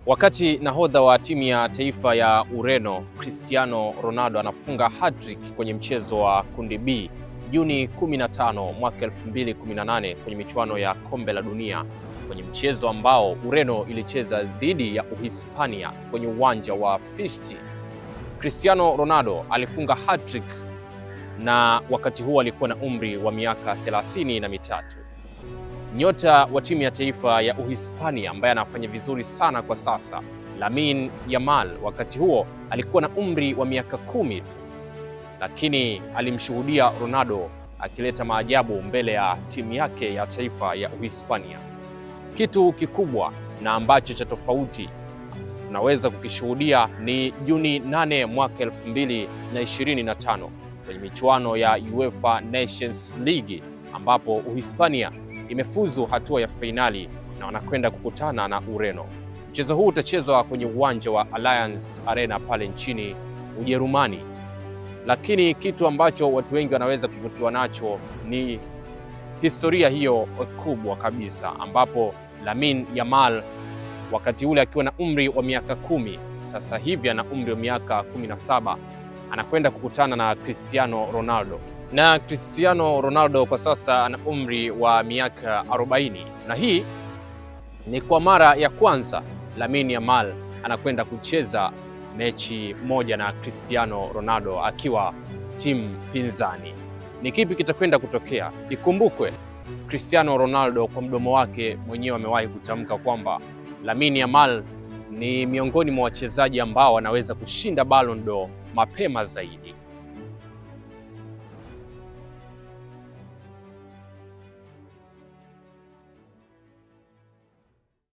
Wakati nahodha wa timu ya taifa ya Ureno Cristiano Ronaldo anafunga hat-trick kwenye mchezo wa kundi B Juni 15 mwaka 2018 kwenye michuano ya Kombe la Dunia, kwenye mchezo ambao Ureno ilicheza dhidi ya Uhispania kwenye uwanja wa Fishti. Cristiano Ronaldo alifunga hat-trick na wakati huo alikuwa na umri wa miaka 33. Nyota wa timu ya taifa ya Uhispania ambaye anafanya vizuri sana kwa sasa, Lamine Yamal, wakati huo alikuwa na umri wa miaka 10 tu, lakini alimshuhudia Ronaldo akileta maajabu mbele ya timu yake ya taifa ya Uhispania. Kitu kikubwa na ambacho cha tofauti tunaweza kukishuhudia ni Juni 8 mwaka 2025 kwenye michuano ya UEFA Nations League ambapo Uhispania imefuzu hatua ya fainali na wanakwenda kukutana na Ureno. Mchezo huu utachezwa kwenye uwanja wa Allianz Arena pale nchini Ujerumani. Lakini kitu ambacho watu wengi wanaweza kuvutiwa nacho ni historia hiyo kubwa kabisa, ambapo Lamine Yamal wakati ule akiwa na umri wa miaka 10, sasa hivi ana umri wa miaka 17, anakwenda kukutana na Cristiano Ronaldo. Na Cristiano Ronaldo kwa sasa ana umri wa miaka 40, na hii ni kwa mara ya kwanza Lamine Yamal anakwenda kucheza mechi moja na Cristiano Ronaldo akiwa timu pinzani. Ni kipi kitakwenda kutokea? Ikumbukwe Cristiano Ronaldo kwa mdomo wake mwenyewe amewahi kutamka kwamba Lamine Yamal ni miongoni mwa wachezaji ambao wanaweza kushinda Ballon d'Or mapema zaidi.